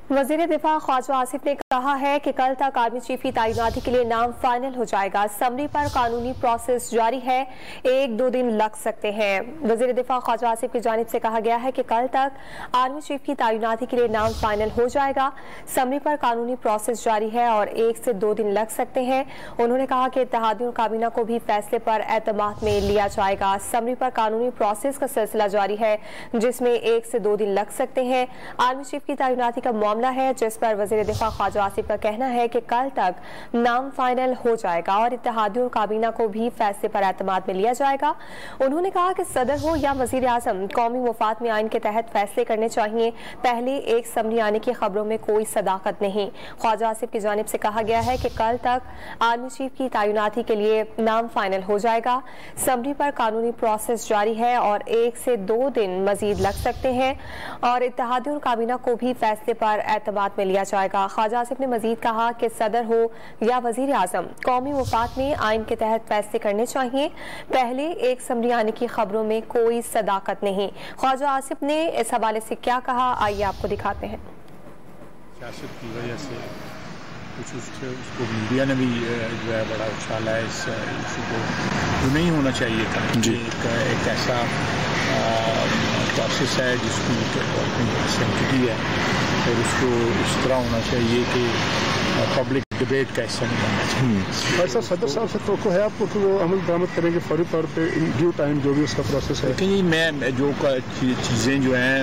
वज़ीर दिफा ख्वाजा आसिफ ने कहा है कि कल तक आर्मी चीफ की तैनाती के लिए नाम फाइनल हो जाएगा। समरी पर कानूनी प्रोसेस जारी है, 1-2 दिन लग सकते हैं। वज़ीर दिफा ख्वाजा आसिफ की जानिब से कहा गया है कि कल तक आर्मी चीफ की तैनाती के लिए नाम फाइनल हो जाएगा। समरी पर कानूनी प्रोसेस जारी है और 1 से 2 दिन लग सकते हैं। उन्होंने कहा कि इत्तेहादियों और काबीना को भी फैसले पर एतमाद में लिया जाएगा। समरी पर कानूनी प्रोसेस का सिलसिला जारी है, जिसमें 1 से 2 दिन लग सकते हैं। आर्मी चीफ की तैनाती का मामला है, जिस पर वज़ीर दिफा ख्वाजा आसिफ का कहना है कि कल तक नाम फाइनल हो जाएगा और इत्तेहादियों और काबीना को भी फैसले पर एतमाद में लिया जाएगा। उन्होंने कहा कि सदर हो या वज़ीर आज़म, कौमी मुफाद में आइन के तहत फैसले करने चाहिए। पहले एक समरी आने की खबरों में कोई सदाकत नहीं। ख्वाजा आसिफ की जानिब से कहा गया है कि कल तक आर्मी चीफ की तैनाती के लिए नाम फाइनल हो जाएगा। समरी पर कानूनी प्रोसेस जारी है और 1 से 2 दिन मजीद लग सकते हैं और इत्तेहादियों और काबीना को भी फैसले पर एतमाद में लिया जाएगा। ख्वाजा आसिफ ने मजीद कहा कि सदर हो या वजीर आजम, कौमी मुफाद में आइन के तहत फैसले करने चाहिए। पहले एक समरी आने की खबरों में कोई सदाकत नहीं। ख्वाजा आसिफ ने इस हवाले से क्या कहा, आइए आपको दिखाते हैं। सियासत की वजह से कुछ उसको मीडिया ने भी जो है बड़ा उछाला है इस इशू को, जो नहीं होना चाहिए था। एक ऐसा प्रोसेस है जिसकी सेंसिटिविटी है और उसको इस तरह होना चाहिए कि पब्लिक डिबेट का हिस्सा नहीं बनना चाहिए। ऐसा सदर साहब से तो है आपको कि वो अमल दरामद करेंगे फौरी तौर पे इन ड्यू टाइम, जो भी उसका प्रोसेस है? लेकिन मैं जो चीज़ें जो हैं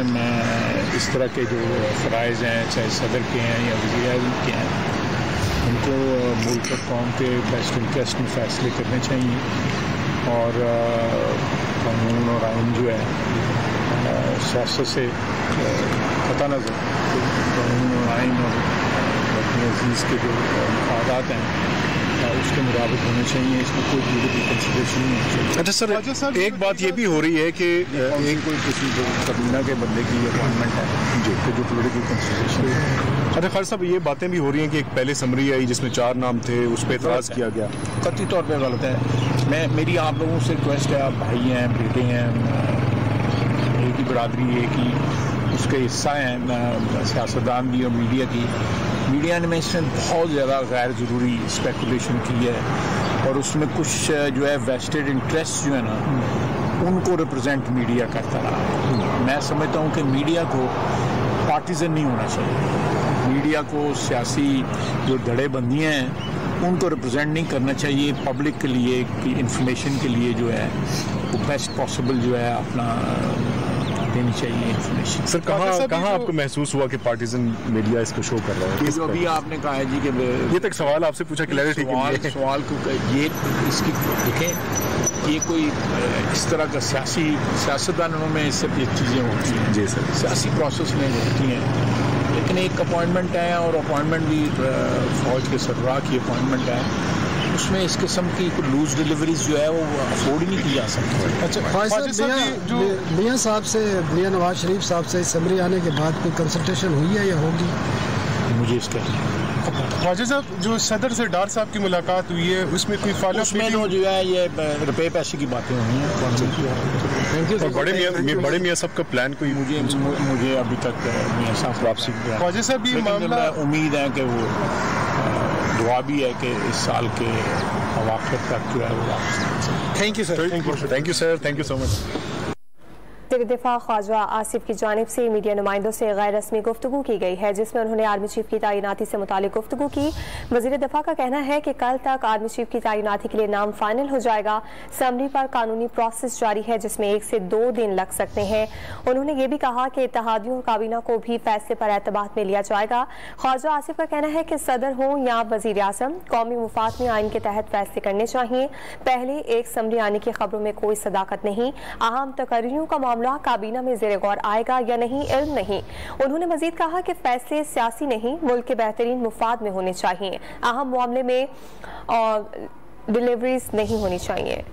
इस तरह के जो फ़राइज़ हैं, चाहे सदर के हैं या वज़ीर आज़म के हैं, उनको मुल्क और कौम के बेस्ट इंटरेस्ट में फैसले करने चाहिए और कानून और आइन जो है सियासत से पता नजर कानून और आइन और अपने अजीज़ के जो मफादात हैं उसके मुताबिक होने चाहिए। इसमें कोई पॉलिटिकल कंसिडरेशन नहीं होनी चाहिए। अच्छा सर, एक बात ये भी हो रही है कि कोई किसी कबीना के बंदे की अपॉइंटमेंट है जी, तो जो पॉलिटिकल कंसिडरेशन है। अच्छा खालिद साहब, ये बातें भी हो रही हैं कि एक पहले समरी आई जिसमें 4 नाम थे, उस पर एतराज़ किया गया। कतई तौर पर गलत है। मेरी आप लोगों से रिक्वेस्ट है, आप भाई हैं, बेटे हैं, एक ही बरादरी, एक ही उसके हिस्सा हैं, सियासतदान भी और मीडिया ने इसमें बहुत ज़्यादा गैर ज़रूरी स्पेकुलेशन की है और उसमें कुछ जो है वेस्टेड इंटरेस्ट जो है ना उनको रिप्रेजेंट मीडिया करता रहा। मैं समझता हूँ कि मीडिया को पार्टीजन नहीं होना चाहिए। मीडिया को सियासी जो धड़ेबंदियाँ हैं उनको रिप्रेजेंट नहीं करना चाहिए। पब्लिक के लिए की इंफॉर्मेशन के लिए जो है वो बेस्ट पॉसिबल जो है अपना देनी चाहिए इंफॉर्मेशन। सर कहाँ आपको महसूस हुआ कि पार्टीजन मीडिया इसको शो कर रहा है? जो अभी आपने कहा है जी कि ये तक सवाल आपसे पूछा, क्लैरिटी सवाल को ये इसकी देखें, ये कोई इस तरह का सियासतदानों में इससे ये चीज़ें होती हैं जी सर, सियासी प्रोसेस में होती हैं, लेकिन एक अपॉइंटमेंट है और अपॉइंटमेंट भी फौज के सरबराह की अपॉइंटमेंट है, उसमें इस किस्म की लूज डिलीवरीज जो है वो अफोर्ड नहीं की जा सकती। अच्छा, मियाँ साहब से, मियाँ नवाज शरीफ साहब से समरी आने के बाद कोई कंसल्टेशन हुई है या होगी? मुझे इसका ख्वाजा साहब, जो सदर से डार साहब की मुलाकात हुई है उसमें कोई फॉलो उसमें जो है ये रुपये पैसे की बातें हुई हैं। बड़े मियाँ साहब का प्लान कोई मुझे अभी तक मियाँ साहब वापसी ख्वाजा साहब ये मामला उम्मीद है कि वो दुआ भी है कि इस साल के अवाखिर तक जो है वो वापस। Thank you sir, thank you so much. वज़ीर दिफा ख्वाजा आसिफ की जानिब से मीडिया नुमाइंदों से गैर रस्मी गुफ्तगू की गई है, जिसमें उन्होंने आर्मी चीफ की तैनाती से मुतालिक गुफ्तगू की। वज़ीर दिफा का कहना है कि कल तक आर्मी चीफ की तैनाती के लिए नाम फाइनल हो जाएगा। समरी पर कानूनी प्रोसेस जारी है, जिसमें 1 से 2 दिन लग सकते हैं। उन्होंने ये भी कहा कि इत्तेहादियों और काबीना को भी फैसले पर एतमाद में लिया जाएगा। ख्वाजा आसिफ का कहना है कि सदर हो या वज़ीर आज़म, कौमी मुफाद में आइन के तहत फैसले करने चाहिए। पहले एक समरी आने की खबरों में कोई सदाकत नहीं। अहम तकरीरों का मामला काबीना में ज़ेरे गौर आएगा या नहीं, इल्म नहीं। उन्होंने मजीद कहा कि फैसले सियासी नहीं, मुल्क के बेहतरीन मुफाद में होने चाहिए। अहम मामले में डिलीवरीज नहीं होनी चाहिए।